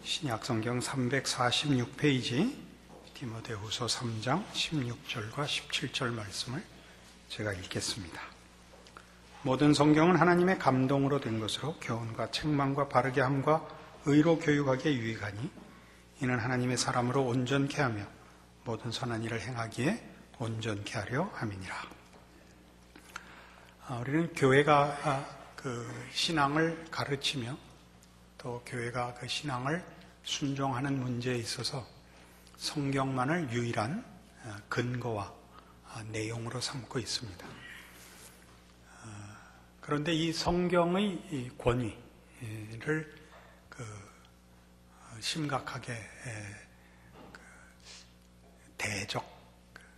신약성경 346페이지 디모데후서 3장 16절과 17절 말씀을 제가 읽겠습니다. 모든 성경은 하나님의 감동으로 된 것으로 교훈과 책망과 바르게 함과 의로 교육하기에 유익하니 이는 하나님의 사람으로 온전케 하며 모든 선한 일을 행하기에 온전케 하려 함이니라. 우리는 교회가 그 신앙을 가르치며 또 교회가 그 신앙을 순종하는 문제에 있어서 성경만을 유일한 근거와 내용으로 삼고 있습니다. 그런데 이 성경의 권위를 심각하게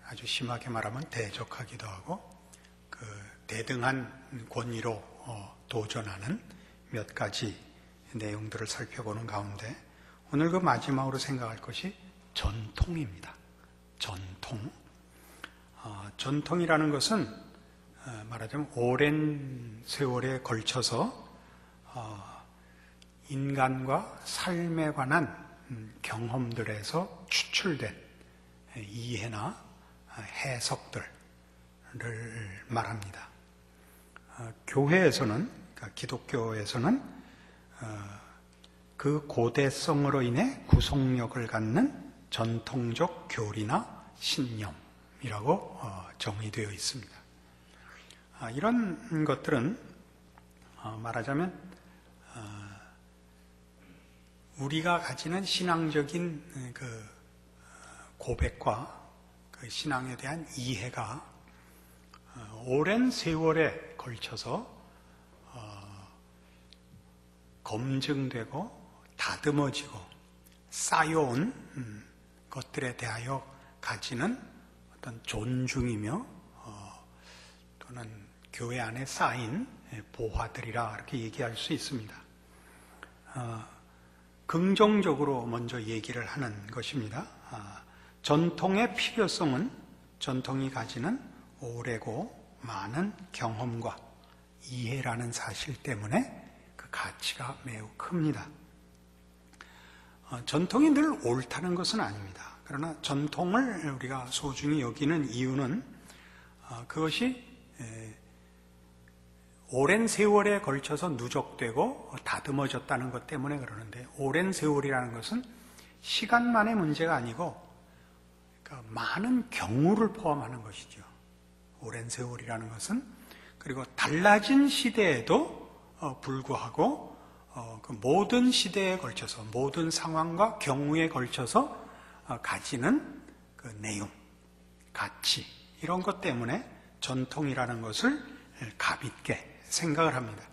아주 심하게 말하면 대적하기도 하고 대등한 권위로 도전하는 몇 가지 내용들을 살펴보는 가운데 오늘 그 마지막으로 생각할 것이 전통입니다. 전통이라는 것은 말하자면 오랜 세월에 걸쳐서 인간과 삶에 관한 경험들에서 추출된 이해나 해석들을 말합니다. 교회에서는, 그러니까 기독교에서는 그 고대성으로 인해 구속력을 갖는 전통적 교리나 신념이라고 정의되어 있습니다. 이런 것들은 말하자면 우리가 가지는 신앙적인 그 고백과 그 신앙에 대한 이해가 오랜 세월에 걸쳐서 검증되고 다듬어지고 쌓여온 것들에 대하여 가지는 어떤 존중이며 또는 교회 안에 쌓인 보화들이라 이렇게 얘기할 수 있습니다. 긍정적으로 먼저 얘기를 하는 것입니다. 전통의 필요성은 전통이 가지는 오래고 많은 경험과 이해라는 사실 때문에 그 가치가 매우 큽니다. 전통이 늘 옳다는 것은 아닙니다. 그러나 전통을 우리가 소중히 여기는 이유는 그것이 오랜 세월에 걸쳐서 누적되고 다듬어졌다는 것 때문에 그러는데, 오랜 세월이라는 것은 시간만의 문제가 아니고 그러니까 많은 경우를 포함하는 것이죠. 오랜 세월이라는 것은. 그리고 달라진 시대에도 불구하고 그 모든 시대에 걸쳐서, 모든 상황과 경우에 걸쳐서 가지는 그 내용, 가치, 이런 것 때문에 전통이라는 것을 가볍게 생각을 합니다.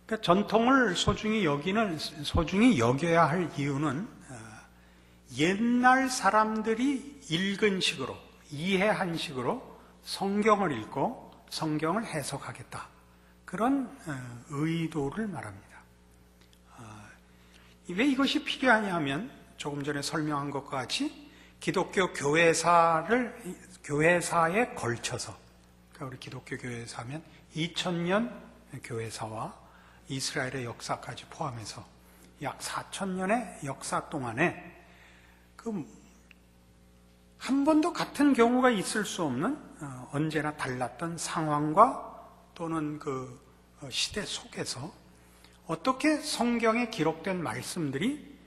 그러니까 전통을 소중히 여겨야 할 이유는 옛날 사람들이 읽은 식으로, 이해한 식으로 성경을 읽고 성경을 해석하겠다, 그런 의도를 말합니다. 왜 이것이 필요하냐 하면 조금 전에 설명한 것과 같이 기독교 교회사에 걸쳐서, 그러니까 우리 기독교 교회사면 2000년 교회사와 이스라엘의 역사까지 포함해서 약 4000년의 역사 동안에 한 번도 같은 경우가 있을 수 없는 언제나 달랐던 상황과 또는 그 시대 속에서 어떻게 성경에 기록된 말씀들이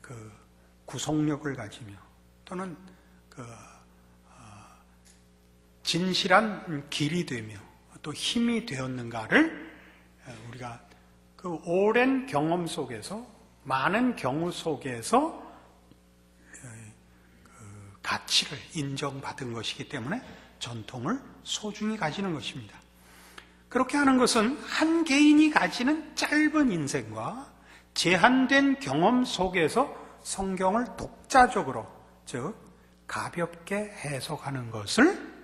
그 구속력을 가지며 또는 그 진실한 길이 되며 또 힘이 되었는가를 우리가 그 오랜 경험 속에서, 많은 경우 속에서 그 가치를 인정받은 것이기 때문에 전통을 소중히 가지는 것입니다. 그렇게 하는 것은 한 개인이 가지는 짧은 인생과 제한된 경험 속에서 성경을 독자적으로, 즉 가볍게 해석하는 것을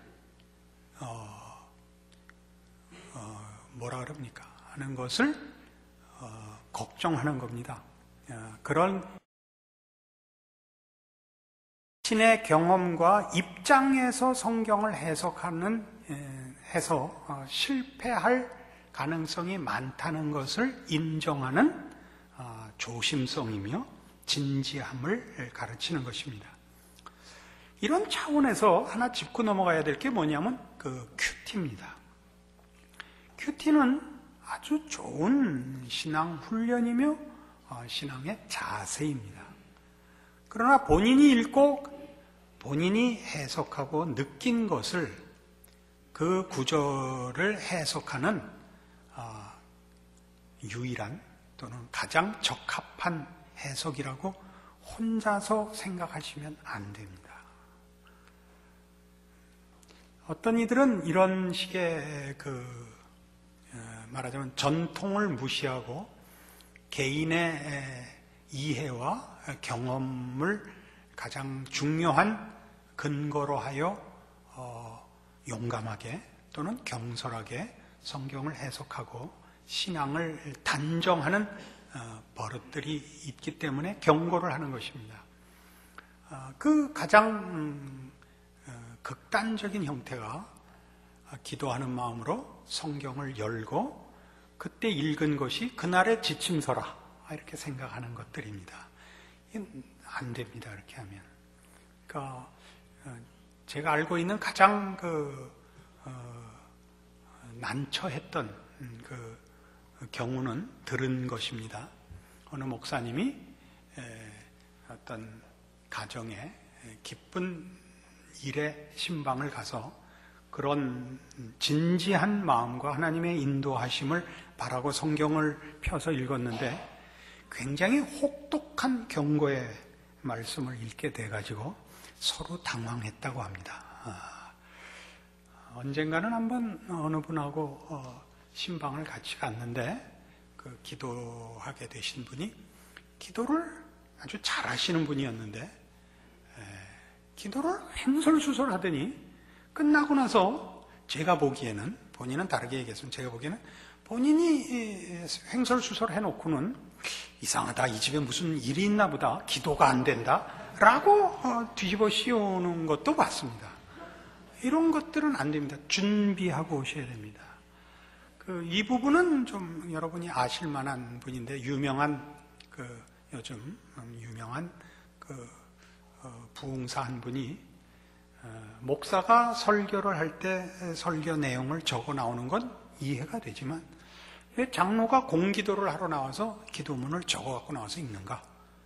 뭐라 그럽니까? 하는 것을 걱정하는 겁니다. 그런 신의 경험과 입장에서 성경을 해서 실패할 가능성이 많다는 것을 인정하는 조심성이며 진지함을 가르치는 것입니다. 이런 차원에서 하나 짚고 넘어가야 될 게 뭐냐면 그 큐티입니다. 큐티는 아주 좋은 신앙 훈련이며 신앙의 자세입니다. 그러나 본인이 읽고 본인이 해석하고 느낀 것을 그 구절을 해석하는 유일한 또는 가장 적합한 해석이라고 혼자서 생각하시면 안 됩니다. 어떤 이들은 이런 식의 말하자면 전통을 무시하고 개인의 이해와 경험을 가장 중요한 근거로 하여 용감하게 또는 경솔하게 성경을 해석하고 신앙을 단정하는 버릇들이 있기 때문에 경고를 하는 것입니다. 그 가장 극단적인 형태가 기도하는 마음으로 성경을 열고 그때 읽은 것이 그날의 지침서라 이렇게 생각하는 것들입니다. 안 됩니다. 이렇게 하면. 그러니까 제가 알고 있는 가장 난처했던 경우는 들은 것입니다. 어느 목사님이 어떤 가정에 기쁜 일의 신방을 가서 그런 진지한 마음과 하나님의 인도하심을 바라고 성경을 펴서 읽었는데 굉장히 혹독한 경고의 말씀을 읽게 돼가지고 서로 당황했다고 합니다. 언젠가는 한번 어느 분하고 신방을 같이 갔는데 그 기도하게 되신 분이 기도를 아주 잘하시는 분이었는데 기도를 횡설수설하더니 끝나고 나서 제가 보기에는 본인은 다르게 얘기했으면 제가 보기에는 본인이 횡설수설 해놓고는 이상하다 이 집에 무슨 일이 있나 보다 기도가 안 된다 라고 뒤집어 씌우는 것도 봤습니다. 이런 것들은 안 됩니다. 준비하고 오셔야 됩니다. 이 부분은 좀 여러분이 아실 만한 분인데 유명한 요즘 유명한 부흥사 한 분이 목사가 설교를 할 때 설교 내용을 적어 나오는 건 이해가 되지만 왜 장로가 공기도를 하러 나와서 기도문을 적어 갖고 나와서 읽는가?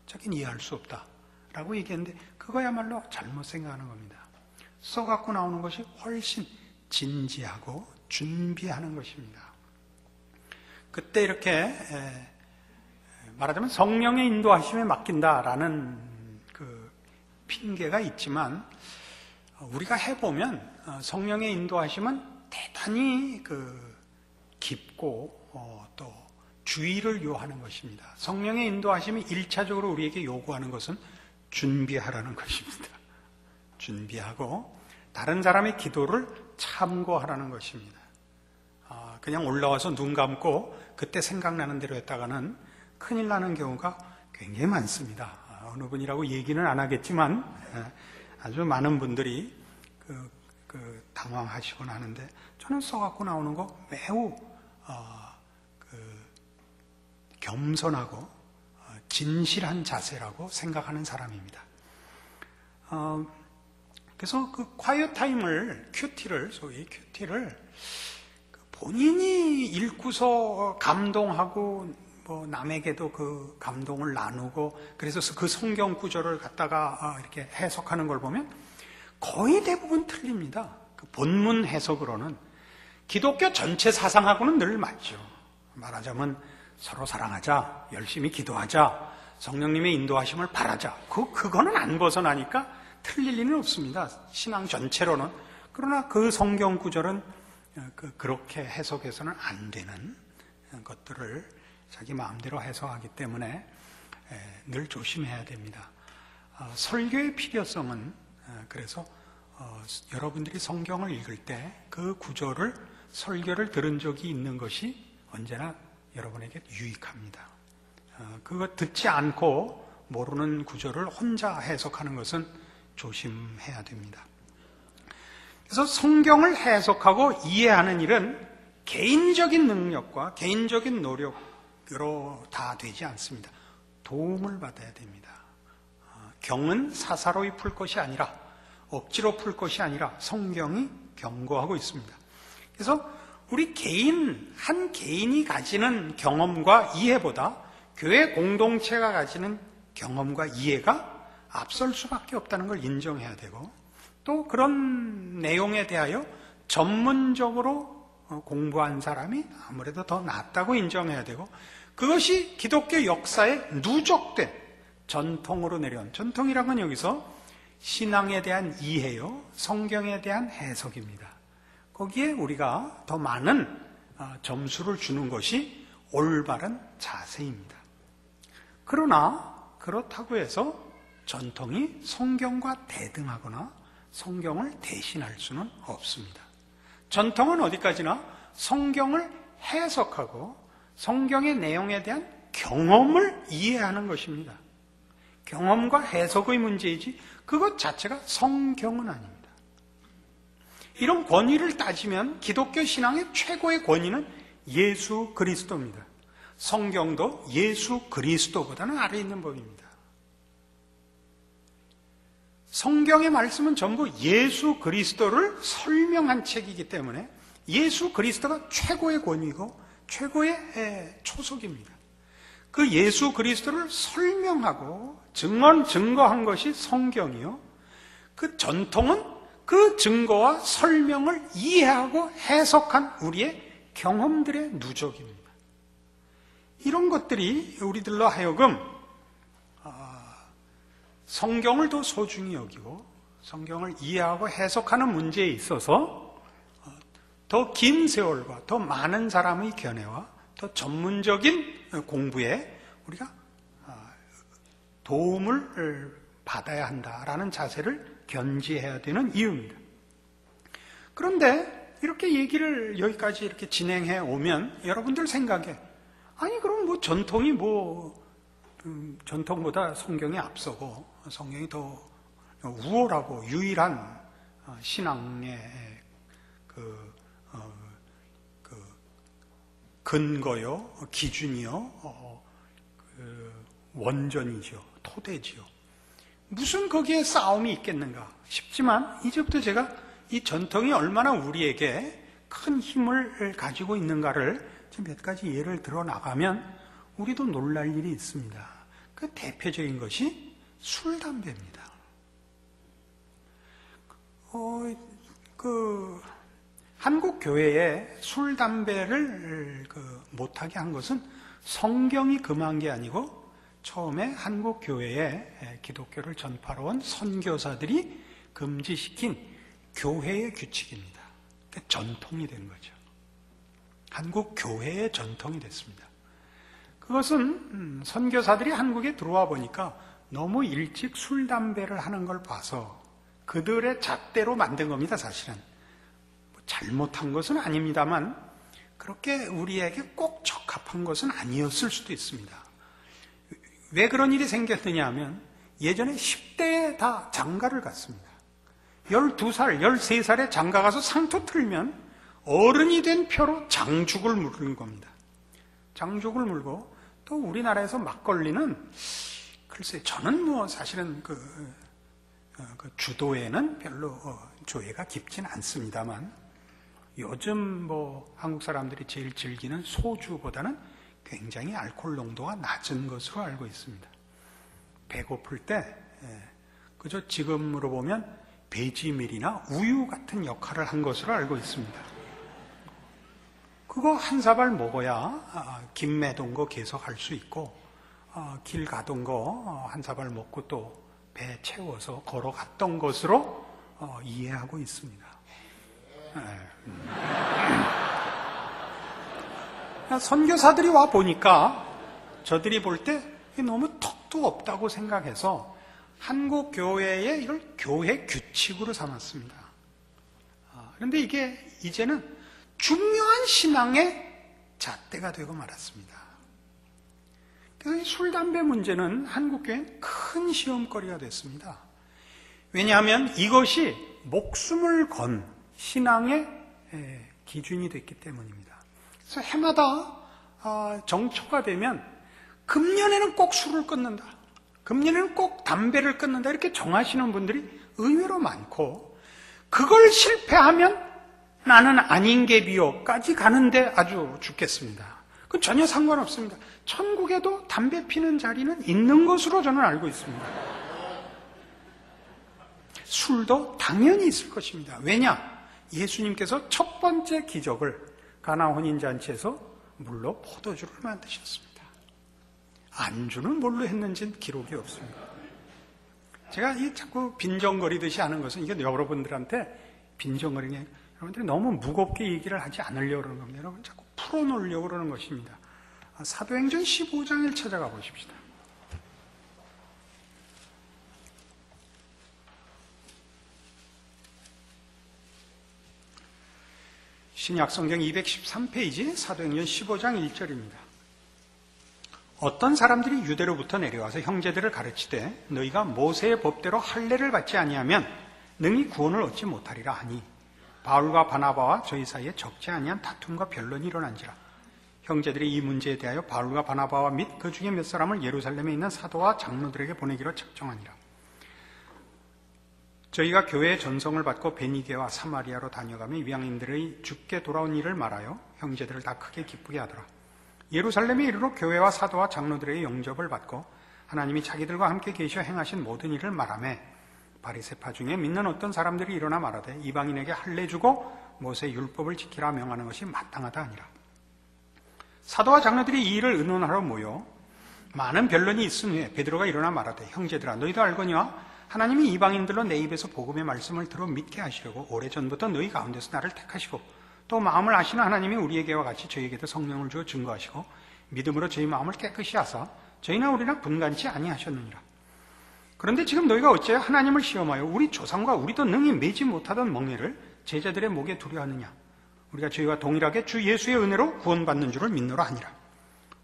자기는 이해할 수 없다 라고 얘기했는데 그거야말로 잘못 생각하는 겁니다. 써 갖고 나오는 것이 훨씬 진지하고 준비하는 것입니다. 그때 이렇게 말하자면 성령의 인도하심에 맡긴다라는 그 핑계가 있지만 우리가 해보면 성령의 인도하심은 대단히 깊고 또 주의를 요하는 것입니다. 성령의 인도하심이 1차적으로 우리에게 요구하는 것은 준비하라는 것입니다. 준비하고 다른 사람의 기도를 참고하라는 것입니다. 그냥 올라와서 눈 감고 그때 생각나는 대로 했다가는 큰일 나는 경우가 굉장히 많습니다. 어느 분이라고 얘기는 안 하겠지만 아주 많은 분들이 당황하시곤 하는데 저는 써갖고 나오는 거 매우 겸손하고 진실한 자세라고 생각하는 사람입니다. 그래서 콰이어 타임을 소위 큐티를 본인이 읽고서 감동하고 남에게도 그 감동을 나누고 그래서 그 성경 구절을 갖다가 이렇게 해석하는 걸 보면 거의 대부분 틀립니다. 그 본문 해석으로는 기독교 전체 사상하고는 늘 맞죠. 말하자면 서로 사랑하자, 열심히 기도하자, 성령님의 인도하심을 바라자. 그거는 안 벗어나니까 틀릴 리는 없습니다. 신앙 전체로는. 그러나 그 성경 구절은 그렇게 해석해서는 안 되는 것들을 자기 마음대로 해석하기 때문에 늘 조심해야 됩니다. 설교의 필요성은 그래서 여러분들이 성경을 읽을 때 그 구절을 설교를 들은 적이 있는 것이 언제나 여러분에게 유익합니다. 그거 듣지 않고 모르는 구절을 혼자 해석하는 것은 조심해야 됩니다. 그래서 성경을 해석하고 이해하는 일은 개인적인 능력과 개인적인 노력으로 다 되지 않습니다. 도움을 받아야 됩니다. 경은 사사로이 풀 것이 아니라, 억지로 풀 것이 아니라 성경이 경고하고 있습니다. 그래서 우리 한 개인이 가지는 경험과 이해보다 교회 공동체가 가지는 경험과 이해가 앞설 수밖에 없다는 걸 인정해야 되고, 또 그런 내용에 대하여 전문적으로 공부한 사람이 아무래도 더 낫다고 인정해야 되고, 그것이 기독교 역사에 누적된 전통으로 내려온, 전통이란 건 여기서 신앙에 대한 이해요, 성경에 대한 해석입니다. 거기에 우리가 더 많은 점수를 주는 것이 올바른 자세입니다. 그러나 그렇다고 해서 전통이 성경과 대등하거나 성경을 대신할 수는 없습니다. 전통은 어디까지나 성경을 해석하고 성경의 내용에 대한 경험을 이해하는 것입니다. 경험과 해석의 문제이지 그것 자체가 성경은 아닙니다. 이런 권위를 따지면 기독교 신앙의 최고의 권위는 예수 그리스도입니다. 성경도 예수 그리스도보다는 아래 있는 법입니다. 성경의 말씀은 전부 예수 그리스도를 설명한 책이기 때문에 예수 그리스도가 최고의 권위고 최고의 초석입니다. 그 예수 그리스도를 설명하고 증거한 것이 성경이요, 그 전통은 그 증거와 설명을 이해하고 해석한 우리의 경험들의 누적입니다. 이런 것들이 우리들로 하여금 성경을 더 소중히 여기고 성경을 이해하고 해석하는 문제에 있어서 더 긴 세월과 더 많은 사람의 견해와 더 전문적인 공부에 우리가 도움을 받아야 한다라는 자세를 견지해야 되는 이유입니다. 그런데 이렇게 얘기를 여기까지 이렇게 진행해 오면 여러분들 생각에, 아니 그럼 뭐 전통이 전통보다 성경이 앞서고 성경이 더 우월하고 유일한 신앙의 근거요, 기준이요, 원전이죠, 토대지요. 무슨 거기에 싸움이 있겠는가 싶지만, 이제부터 제가 이 전통이 얼마나 우리에게 큰 힘을 가지고 있는가를 몇 가지 예를 들어 나가면 우리도 놀랄 일이 있습니다. 그 대표적인 것이 술, 담배입니다. 한국 교회에 술, 담배를 못하게 한 것은 성경이 금한 게 아니고 처음에 한국 교회에 기독교를 전파로 온 선교사들이 금지시킨 교회의 규칙입니다. 그러니까 전통이 된 거죠. 한국 교회의 전통이 됐습니다. 그것은 선교사들이 한국에 들어와 보니까 너무 일찍 술, 담배를 하는 걸 봐서 그들의 잣대로 만든 겁니다, 사실은. 잘못한 것은 아닙니다만 그렇게 우리에게 꼭 적합한 것은 아니었을 수도 있습니다. 왜 그런 일이 생겼느냐 하면 예전에 10대에 다 장가를 갔습니다. 12살, 13살에 장가 가서 상투 틀면 어른이 된 표로 장죽을 물는 겁니다. 장죽을 물고, 또 우리나라에서 막걸리는 글쎄 저는 사실은 그 주도에는 별로 조예가 깊진 않습니다만 요즘 한국 사람들이 제일 즐기는 소주보다는 굉장히 알코올 농도가 낮은 것으로 알고 있습니다. 배고플 때 그저 지금으로 보면 배지밀이나 우유 같은 역할을 한 것으로 알고 있습니다. 그거 한 사발 먹어야 김 매던 거 계속 할 수 있고 길 가던 거 한 사발 먹고 또 배 채워서 걸어갔던 것으로 이해하고 있습니다. 선교사들이 와 보니까 저들이 볼 때 너무 턱도 없다고 생각해서 한국 교회에 이걸 교회 규칙으로 삼았습니다. 그런데 이게 이제는 중요한 신앙의 잣대가 되고 말았습니다. 그래서 술, 담배 문제는 한국교회는 큰 시험거리가 됐습니다. 왜냐하면 이것이 목숨을 건 신앙의 기준이 됐기 때문입니다. 그래서 해마다 정초가 되면 금년에는 꼭 술을 끊는다, 금년에는 꼭 담배를 끊는다, 이렇게 정하시는 분들이 의외로 많고, 그걸 실패하면 나는 아닌 게 비요까지 가는데 아주 죽겠습니다. 그건 전혀 상관없습니다. 천국에도 담배 피는 자리는 있는 것으로 저는 알고 있습니다. 술도 당연히 있을 것입니다. 왜냐? 예수님께서 첫 번째 기적을 가나 혼인잔치에서 물로 포도주를 만드셨습니다. 안주는 뭘로 했는지는 기록이 없습니다. 제가 자꾸 빈정거리듯이 하는 것은 이게 여러분들한테 빈정거리는 게 여러분들이 너무 무겁게 얘기를 하지 않으려고 그러는 겁니다. 여러분 자꾸 풀어놓으려고 그러는 것입니다. 사도행전 15장을 찾아가 보십시다. 신약성경 213페이지 사도행전 15장 1절입니다. 어떤 사람들이 유대로부터 내려와서 형제들을 가르치되 너희가 모세의 법대로 할례를 받지 아니하면 능히 구원을 얻지 못하리라 하니 바울과 바나바와 저희 사이에 적지 아니한 다툼과 변론이 일어난지라. 형제들이 이 문제에 대하여 바울과 바나바와 및 그 중에 몇 사람을 예루살렘에 있는 사도와 장로들에게 보내기로 작정하니라. 저희가 교회의 전성을 받고 베니게와 사마리아로 다녀가며 이방인들의 죽게 돌아온 일을 말하여 형제들을 다 크게 기쁘게 하더라. 예루살렘에 이르러 교회와 사도와 장로들의 영접을 받고 하나님이 자기들과 함께 계셔 행하신 모든 일을 말하며 바리새파 중에 믿는 어떤 사람들이 일어나 말하되 이방인에게 할례 주고 모세 율법을 지키라 명하는 것이 마땅하다 아니라. 사도와 장로들이 이 일을 의논하러 모여 많은 변론이 있은 후에 베드로가 일어나 말하되 형제들아 너희도 알거니와 하나님이 이방인들로 내 입에서 복음의 말씀을 들어 믿게 하시려고 오래전부터 너희 가운데서 나를 택하시고 또 마음을 아시는 하나님이 우리에게와 같이 저희에게도 성령을 주어 증거하시고 믿음으로 저희 마음을 깨끗이 하사 저희나 우리나 분간치 아니하셨느니라. 그런데 지금 너희가 어찌하여 하나님을 시험하여 우리 조상과 우리도 능히 매지 못하던 멍에를 제자들의 목에 두려 하느냐. 우리가 저희와 동일하게 주 예수의 은혜로 구원받는 줄을 믿노라 하니라.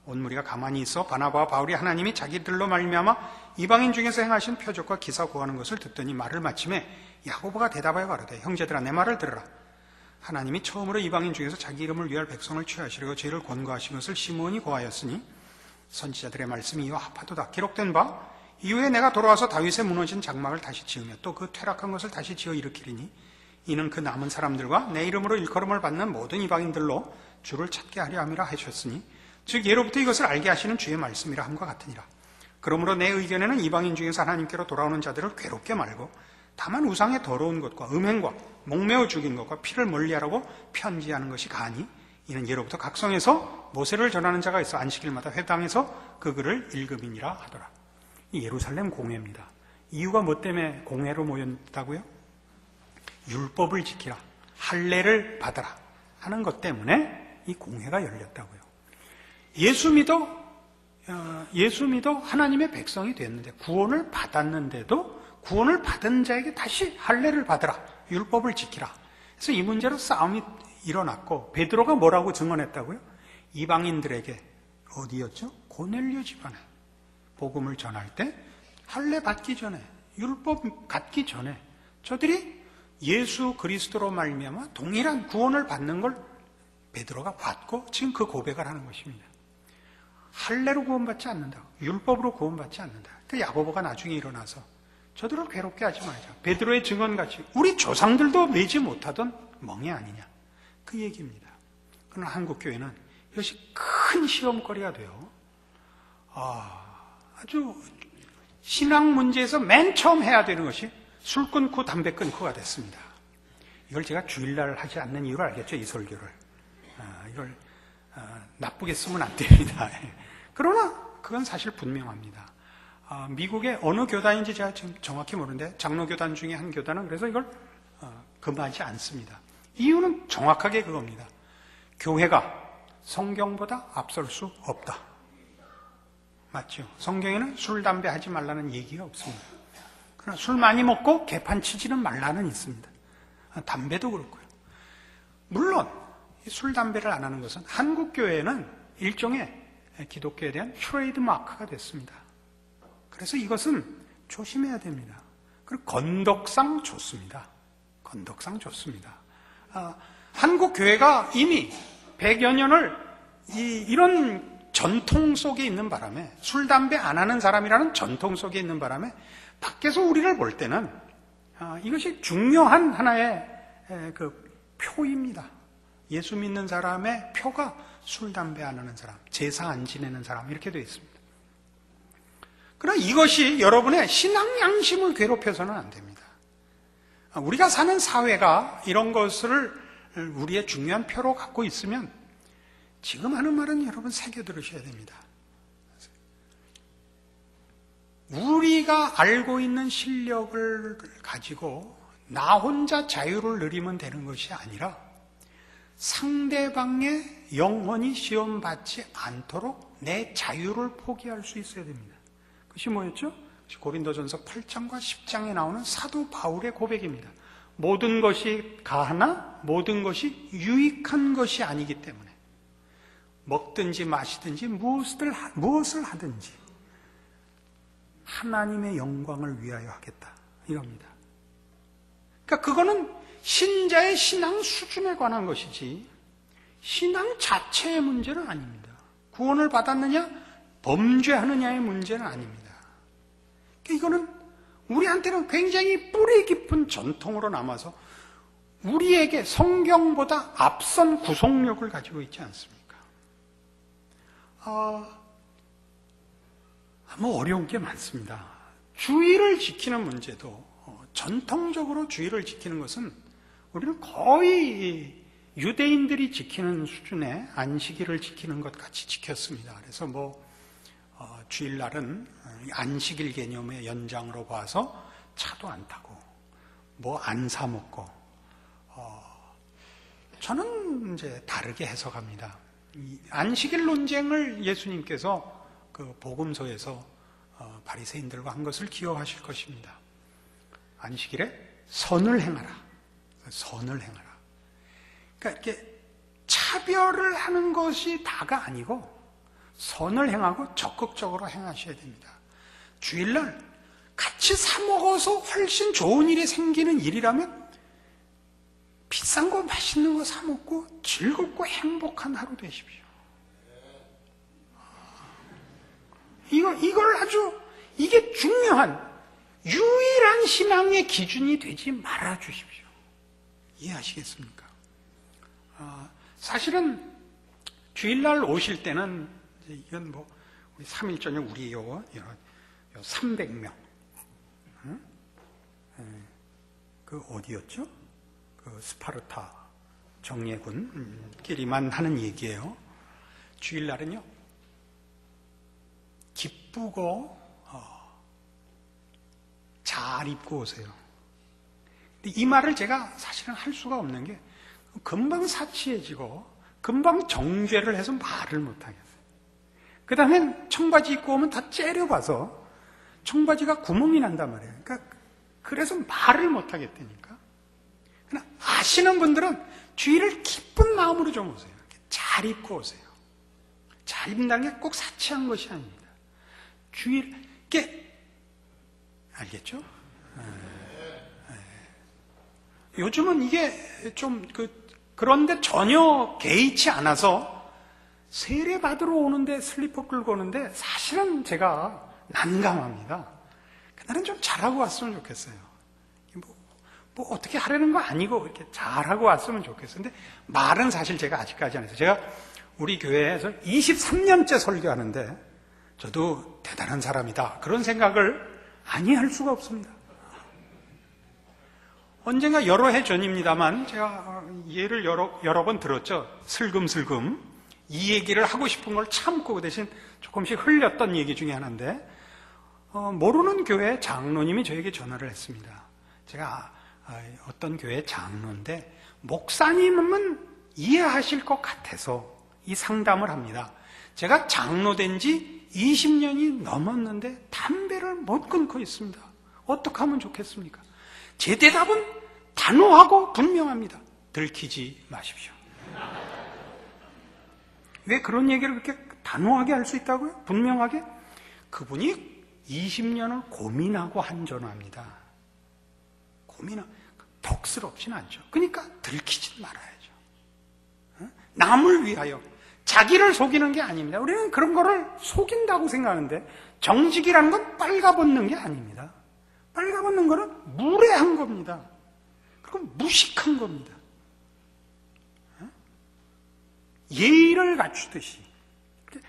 온 무리가 가만히 있어 바나바와 바울이 하나님이 자기들로 말미암아 이방인 중에서 행하신 표적과 기사 구하는 것을 듣더니 말을 마침에 야고보가 대답하여 가로되 형제들아 내 말을 들으라. 하나님이 처음으로 이방인 중에서 자기 이름을 위할 백성을 취하시려고 저희를 권고하신 것을 시므온이 고하였으니 선지자들의 말씀이 이와 합하도다. 기록된 바 이후에 내가 돌아와서 다윗의 무너진 장막을 다시 지으며 또 그 퇴락한 것을 다시 지어 일으키리니 이는 그 남은 사람들과 내 이름으로 일컬음을 받는 모든 이방인들로 주를 찾게 하려 함이라 하셨으니 즉 예로부터 이것을 알게 하시는 주의 말씀이라 함과 같으니라. 그러므로 내 의견에는 이방인 중에서 하나님께로 돌아오는 자들을 괴롭게 말고 다만 우상의 더러운 것과 음행과 목매어 죽인 것과 피를 멀리하라고 편지하는 것이 가니 이는 예로부터 각성에서 모세를 전하는 자가 있어 안식일마다 회당에서 그 글을 읽음이니라 하더라. 이 예루살렘 공회입니다. 이유가 뭐 때문에 공회로 모였다고요? 율법을 지키라, 할례를 받아라 하는 것 때문에 이 공회가 열렸다고요. 예수 믿어 하나님의 백성이 됐는데 구원을 받았는데도 구원을 받은 자에게 다시 할례를 받으라, 율법을 지키라. 그래서 이 문제로 싸움이 일어났고 베드로가 뭐라고 증언했다고요? 이방인들에게 어디였죠? 고넬료 집안에 복음을 전할 때 할례 받기 전에 율법 갖기 전에 저들이 예수 그리스도로 말미암아 동일한 구원을 받는 걸 베드로가 받고 지금 그 고백을 하는 것입니다. 할례로 구원받지 않는다, 율법으로 구원받지 않는다. 그 야고보가 나중에 일어나서 저들을 괴롭게 하지 말자, 베드로의 증언같이 우리 조상들도 매지 못하던 멍에 아니냐, 그 얘기입니다. 그러나 한국교회는 이것이 큰 시험거리가 돼요. 아주 신앙 문제에서 맨 처음 해야 되는 것이 술 끊고 담배 끊고가 됐습니다. 이걸 제가 주일날 하지 않는 이유를 알겠죠, 이 설교를. 이걸 나쁘게 쓰면 안 됩니다. 그러나 그건 사실 분명합니다. 미국의 어느 교단인지 제가 지금 정확히 모르는데 장로교단 중에 한 교단은 그래서 이걸 금하지 않습니다. 이유는 정확하게 그겁니다. 교회가 성경보다 앞설 수 없다. 맞죠? 성경에는 술, 담배 하지 말라는 얘기가 없습니다. 그러나 술 많이 먹고 개판 치지는 말라는 있습니다. 담배도 그렇고요. 물론 술, 담배를 안 하는 것은 한국 교회는 일종의 기독교에 대한 트레이드 마크가 됐습니다. 그래서 이것은 조심해야 됩니다. 그리고 건덕상 좋습니다. 건덕상 좋습니다. 한국 교회가 이미 100여 년을 이런 전통 속에 있는 바람에, 술, 담배 안 하는 사람이라는 전통 속에 있는 바람에 밖에서 우리를 볼 때는 이것이 중요한 하나의 그 표입니다. 예수 믿는 사람의 표가 술, 담배 안 하는 사람, 제사 안 지내는 사람 이렇게 되어 있습니다. 그러나 이것이 여러분의 신앙 양심을 괴롭혀서는 안 됩니다. 우리가 사는 사회가 이런 것을 우리의 중요한 표로 갖고 있으면 지금 하는 말은 여러분 새겨 들으셔야 됩니다. 우리가 알고 있는 실력을 가지고 나 혼자 자유를 누리면 되는 것이 아니라 상대방의 영혼이 시험받지 않도록 내 자유를 포기할 수 있어야 됩니다. 그것이 뭐였죠? 고린도전서 8장과 10장에 나오는 사도 바울의 고백입니다. 모든 것이 가하나 모든 것이 유익한 것이 아니기 때문에 먹든지 마시든지 무엇을 하든지 하나님의 영광을 위하여 하겠다 이겁니다. 그러니까 그거는 신자의 신앙 수준에 관한 것이지 신앙 자체의 문제는 아닙니다. 구원을 받았느냐 범죄하느냐의 문제는 아닙니다. 그러니까 이거는 우리한테는 굉장히 뿌리 깊은 전통으로 남아서 우리에게 성경보다 앞선 구속력을 가지고 있지 않습니까? 뭐 어려운 게 많습니다. 주의를 지키는 문제도 전통적으로 주의를 지키는 것은 우리는 거의 유대인들이 지키는 수준의 안식일을 지키는 것 같이 지켰습니다. 그래서 주일날은 안식일 개념의 연장으로 봐서 차도 안 타고 안 사 먹고 저는 이제 다르게 해석합니다. 이 안식일 논쟁을 예수님께서 그 복음서에서 바리새인들과 한 것을 기억하실 것입니다. 안식일에 선을 행하라. 선을 행하라. 그러니까 이렇게 차별을 하는 것이 다가 아니고 선을 행하고 적극적으로 행하셔야 됩니다. 주일날 같이 사 먹어서 훨씬 좋은 일이 생기는 일이라면 비싼 거 맛있는 거 사 먹고 즐겁고 행복한 하루 되십시오. 이걸 아주 이게 중요한 유일한 신앙의 기준이 되지 말아 주십시오. 이해하시겠습니까? 사실은 주일날 오실 때는 이건 우리 3일 저녁 우리 요 300명 그 어디였죠? 그 스파르타 정예군끼리만 하는 얘기예요. 주일날은요 기쁘고 잘 입고 오세요. 근데 이 말을 제가 사실은 할 수가 없는 게 금방 사치해지고 금방 정죄를 해서 말을 못하겠어요. 그 다음엔 청바지 입고 오면 다 째려봐서 청바지가 구멍이 난단 말이에요. 그래서 말을 못하겠다니까. 그러나 아시는 분들은 주일을 기쁜 마음으로 좀 오세요. 잘 입고 오세요. 잘 입는다는 게 꼭 사치한 것이 아닙니다. 주일, 알겠죠? 요즘은 이게 좀 그런데 전혀 개의치 않아서 세례 받으러 오는데 슬리퍼 끌고 오는데 사실은 제가 난감합니다. 그날은 좀 잘하고 왔으면 좋겠어요. 어떻게 하려는 거 아니고 이렇게 잘하고 왔으면 좋겠어요. 근데 말은 사실 제가 아직까지 안 했어요. 제가 우리 교회에서 23년째 설교하는데 저도 대단한 사람이다. 그런 생각을 아니 할 수가 없습니다. 언젠가 여러 해 전입니다만 제가 예를 여러 번 들었죠. 슬금슬금 이 얘기를 하고 싶은 걸 참고 그 대신 조금씩 흘렸던 얘기 중에 하나인데 모르는 교회 장로님이 저에게 전화를 했습니다. 제가 어떤 교회 장로인데 목사님은 이해하실 것 같아서 이 상담을 합니다. 제가 장로된 지 20년이 넘었는데 담배를 못 끊고 있습니다. 어떻게 하면 좋겠습니까? 제 대답은 단호하고 분명합니다. 들키지 마십시오. 왜 그런 얘기를 그렇게 단호하게 할 수 있다고요? 분명하게? 그분이 20년을 고민하고 한 전화입니다. 덕스럽진 않죠. 그러니까 들키지 말아야죠. 남을 위하여 자기를 속이는 게 아닙니다. 우리는 그런 거를 속인다고 생각하는데 정직이라는 건 빨가벗는 게 아닙니다. 빨가벗는 거는 무례한 겁니다. 그리고 무식한 겁니다. 예의를 갖추듯이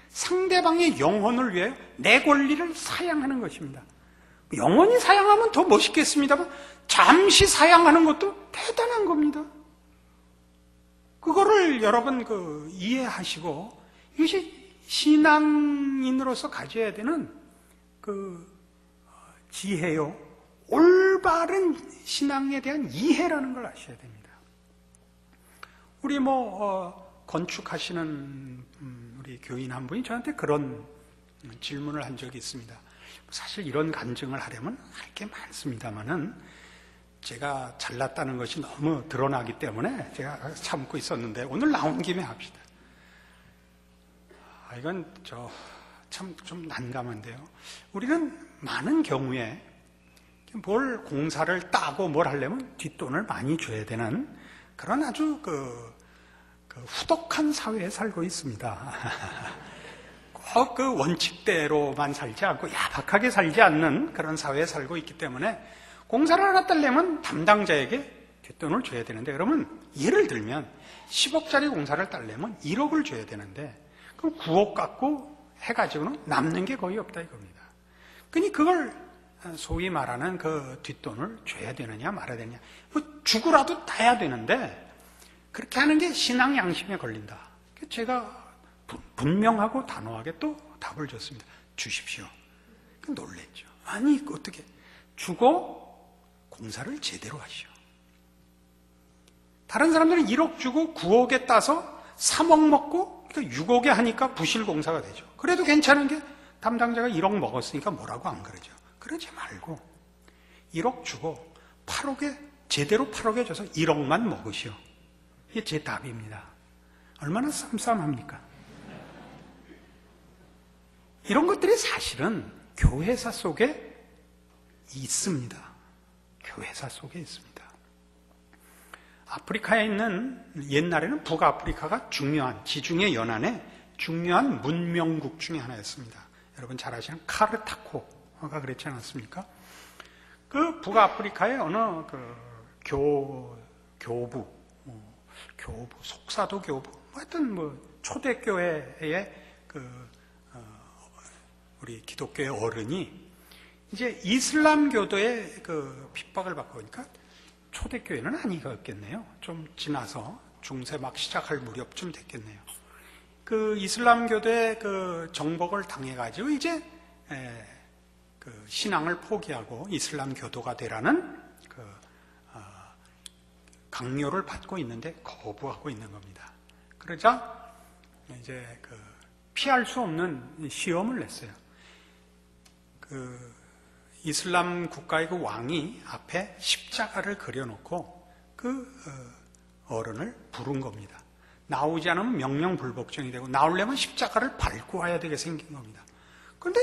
상대방의 영혼을 위해 내 권리를 사양하는 것입니다. 영원히 사양하면 더 멋있겠습니다만 잠시 사양하는 것도 대단한 겁니다. 그거를 여러분 이해하시고 이것이 신앙인으로서 가져야 되는 지혜요, 올바른 신앙에 대한 이해라는 걸 아셔야 됩니다. 우리 건축하시는 우리 교인 한 분이 저한테 그런 질문을 한 적이 있습니다. 사실 이런 간증을 하려면 할 게 많습니다만은 제가 잘났다는 것이 너무 드러나기 때문에 제가 참고 있었는데 오늘 나온 김에 합시다. 이건 참 좀 난감한데요. 우리는 많은 경우에 뭘 공사를 따고 뭘 하려면 뒷돈을 많이 줘야 되는 그런 아주 후덕한 사회에 살고 있습니다. 꼭 그 원칙대로만 살지 않고 야박하게 살지 않는 그런 사회에 살고 있기 때문에 공사를 하나 따려면 담당자에게 뒷돈을 줘야 되는데, 그러면 예를 들면 10억짜리 공사를 따려면 1억을 줘야 되는데 그럼 9억 갖고 해가지고는 남는 게 거의 없다 이겁니다. 그러니 그걸 소위 말하는 그 뒷돈을 줘야 되느냐 말아야 되느냐, 주고라도 따야 되는데 그렇게 하는 게 신앙 양심에 걸린다. 제가 분명하고 단호하게 또 답을 줬습니다. 주십시오. 놀랬죠. 아니 어떻게 주고 공사를 제대로 하시오. 다른 사람들은 1억 주고 9억에 따서 3억 먹고 6억에 하니까 부실 공사가 되죠. 그래도 괜찮은 게 담당자가 1억 먹었으니까 뭐라고 안 그러죠. 그러지 말고 1억 주고 8억에 제대로 8억에 줘서 1억만 먹으시오. 이게 제 답입니다. 얼마나 쌈쌈합니까? 이런 것들이 사실은 교회사 속에 있습니다. 교회사 속에 있습니다. 아프리카에 있는, 옛날에는 북아프리카가 중요한, 지중해 연안의 중요한 문명국 중에 하나였습니다. 여러분 잘 아시는 카르타코가 그랬지 않았습니까? 그 북아프리카의 어느 교부, 속사도 교부, 하여튼 초대교회의 우리 기독교의 어른이 이제 이슬람교도의 핍박을 받고 오니까 초대교회는 아니겠네요. 좀 지나서 중세 막 시작할 무렵쯤 됐겠네요. 이슬람교도의 정복을 당해가지고 이제 신앙을 포기하고 이슬람교도가 되라는 강요를 받고 있는데 거부하고 있는 겁니다. 그러자 이제 피할 수 없는 시험을 냈어요. 이슬람 국가의 왕이 앞에 십자가를 그려놓고 어른을 부른 겁니다. 나오지 않으면 명령불복종이 되고 나오려면 십자가를 밟고 와야 되게 생긴 겁니다. 그런데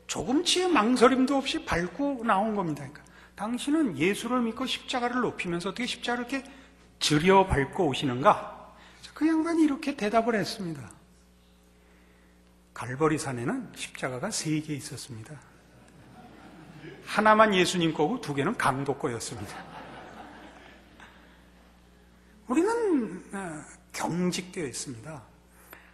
조금치의 망설임도 없이 밟고 나온 겁니다. 그러니까 당신은 예수를 믿고 십자가를 높이면서 어떻게 십자가를 이렇게 들여 밟고 오시는가? 그 양반이 이렇게 대답을 했습니다. 갈보리산에는 십자가가 3개 있었습니다. 하나만 예수님 거고 2개는 강도 거였습니다. 우리는 경직되어 있습니다.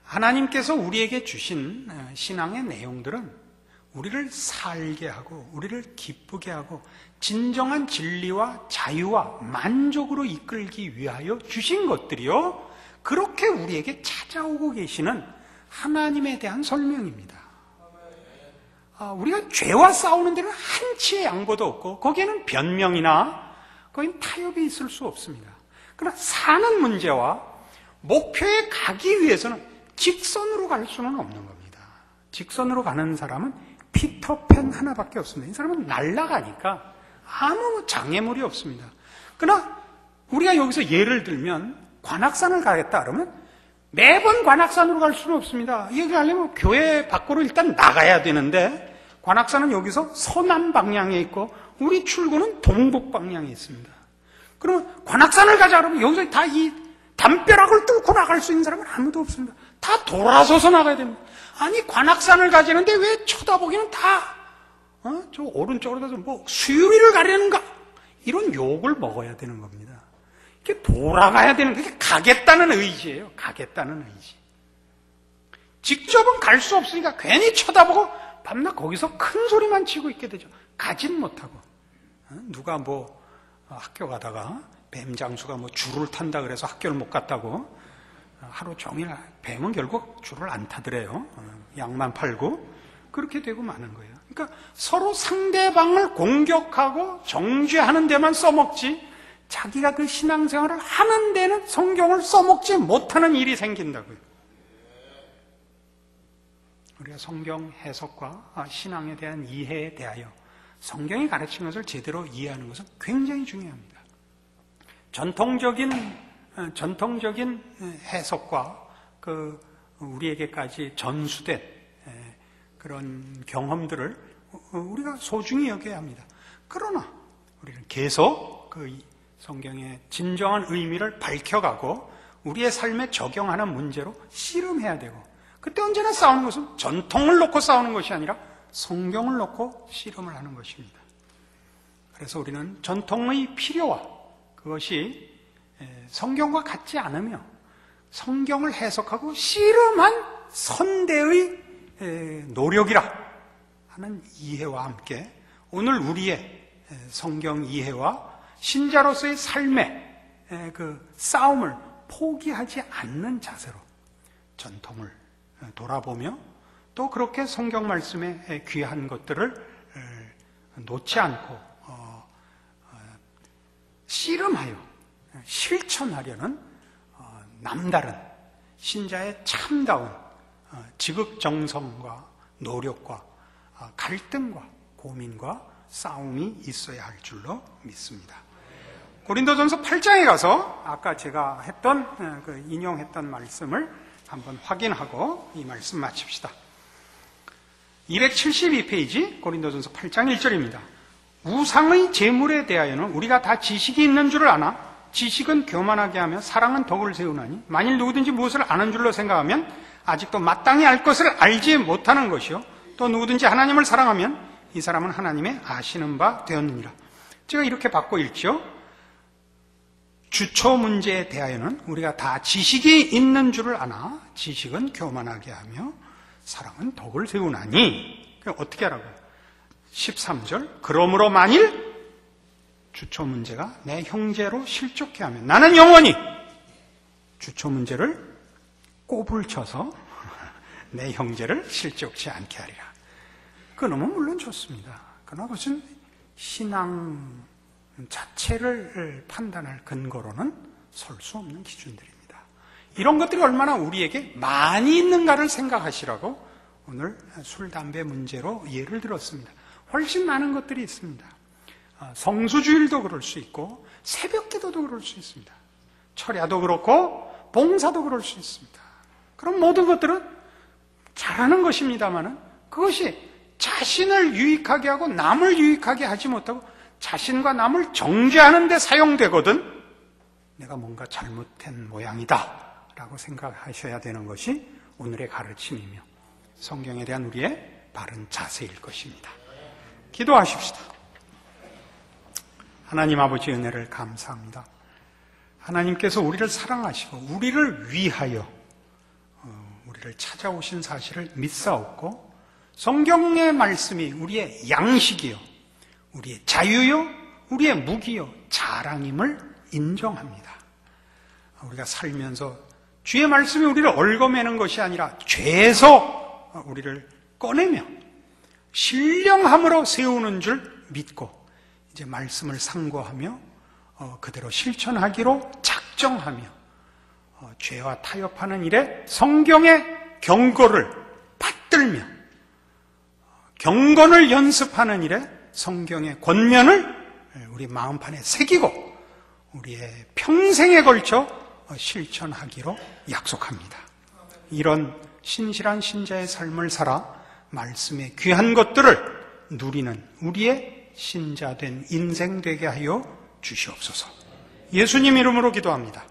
하나님께서 우리에게 주신 신앙의 내용들은 우리를 살게 하고 우리를 기쁘게 하고 진정한 진리와 자유와 만족으로 이끌기 위하여 주신 것들이요, 그렇게 우리에게 찾아오고 계시는 하나님에 대한 설명입니다. 우리가 죄와 싸우는 데는 한치의 양보도 없고 거기에는 변명이나 거긴 타협이 있을 수 없습니다. 그러나 사는 문제와 목표에 가기 위해서는 직선으로 갈 수는 없는 겁니다. 직선으로 가는 사람은 피터팬 하나밖에 없습니다. 이 사람은 날아가니까 아무 장애물이 없습니다. 그러나 우리가 여기서 예를 들면 관악산을 가겠다 그러면 매번 관악산으로 갈 수는 없습니다. 얘기하려면 교회 밖으로 일단 나가야 되는데 관악산은 여기서 서남 방향에 있고 우리 출구는 동북 방향에 있습니다. 그러면 관악산을 가자 그러면 여기서 다 이 담벼락을 뚫고 나갈 수 있는 사람은 아무도 없습니다. 다 돌아서서 나가야 됩니다. 아니, 관악산을 가지는데 왜 쳐다보기는 다, 저 오른쪽으로 가서 뭐 수유리를 가려는가? 이런 욕을 먹어야 되는 겁니다. 이렇게 돌아가야 되는, 그게 가겠다는 의지예요. 가겠다는 의지. 직접은 갈 수 없으니까 괜히 쳐다보고 밤낮 거기서 큰 소리만 치고 있게 되죠. 가진 못하고. 누가 뭐 학교 가다가 뱀 장수가 뭐 줄을 탄다 그래서 학교를 못 갔다고 하루 종일 뱀은 결국 줄을 안 타더래요. 약만 팔고 그렇게 되고 마는 거예요. 그러니까 서로 상대방을 공격하고 정죄하는 데만 써먹지 자기가 그 신앙생활을 하는 데는 성경을 써먹지 못하는 일이 생긴다고요. 우리가 성경 해석과 신앙에 대한 이해에 대하여 성경이 가르치는 것을 제대로 이해하는 것은 굉장히 중요합니다. 전통적인 해석과 우리에게까지 전수된 그런 경험들을 우리가 소중히 여겨야 합니다. 그러나 우리는 계속 그 성경의 진정한 의미를 밝혀가고 우리의 삶에 적용하는 문제로 씨름해야 되고, 그때 언제나 싸우는 것은 전통을 놓고 싸우는 것이 아니라 성경을 놓고 씨름을 하는 것입니다. 그래서 우리는 전통의 필요와 그것이 성경과 같지 않으며 성경을 해석하고 씨름한 선대의 노력이라 하는 이해와 함께 오늘 우리의 성경 이해와 신자로서의 삶의 그 싸움을 포기하지 않는 자세로 전통을 돌아보며 또 그렇게 성경 말씀의 귀한 것들을 놓지 않고 씨름하여 실천하려는 남다른 신자의 참다운 지극정성과 노력과 갈등과 고민과 싸움이 있어야 할 줄로 믿습니다. 고린도전서 8장에 가서 아까 제가 인용했던 말씀을 한번 확인하고 이 말씀 마칩시다. 272페이지 고린도전서 8장 1절입니다. 우상의 제물에 대하여는 우리가 다 지식이 있는 줄을 아나 지식은 교만하게 하며 사랑은 덕을 세우나니 만일 누구든지 무엇을 아는 줄로 생각하면 아직도 마땅히 알 것을 알지 못하는 것이요 또 누구든지 하나님을 사랑하면 이 사람은 하나님의 아시는 바 되었느니라. 제가 이렇게 바꿔 읽죠. 주초 문제에 대하여는 우리가 다 지식이 있는 줄을 아나 지식은 교만하게 하며 사랑은 덕을 세우나니. 어떻게 하라고요? 13절. 그러므로 만일 주초 문제가 내 형제로 실족해 하면 나는 영원히 주초 문제를 꼽을 쳐서 내 형제를 실족치 않게 하리라. 그놈은 물론 좋습니다. 그러나 그것은 신앙 자체를 판단할 근거로는 설 수 없는 기준들입니다. 이런 것들이 얼마나 우리에게 많이 있는가를 생각하시라고 오늘 술, 담배 문제로 예를 들었습니다. 훨씬 많은 것들이 있습니다. 성수주일도 그럴 수 있고 새벽기도도 그럴 수 있습니다. 철야도 그렇고 봉사도 그럴 수 있습니다. 그럼 모든 것들은 잘하는 것입니다마는 그것이 자신을 유익하게 하고 남을 유익하게 하지 못하고 자신과 남을 정죄하는 데 사용되거든 내가 뭔가 잘못된 모양이다 라고 생각하셔야 되는 것이 오늘의 가르침이며 성경에 대한 우리의 바른 자세일 것입니다. 기도하십시다. 하나님 아버지 은혜를 감사합니다. 하나님께서 우리를 사랑하시고 우리를 위하여 우리를 찾아오신 사실을 믿사옵고 성경의 말씀이 우리의 양식이요 우리의 자유요 우리의 무기요 자랑임을 인정합니다. 우리가 살면서 주의 말씀이 우리를 얽어매는 것이 아니라 죄에서 우리를 꺼내며 신령함으로 세우는 줄 믿고 이제 말씀을 상고하며 그대로 실천하기로 작정하며 죄와 타협하는 일에 성경의 경고를 받들며 경건을 연습하는 일에 성경의 권면을 우리 마음판에 새기고 우리의 평생에 걸쳐 실천하기로 약속합니다. 이런 신실한 신자의 삶을 살아 말씀의 귀한 것들을 누리는 우리의 신자된 인생 되게 하여 주시옵소서. 예수님 이름으로 기도합니다.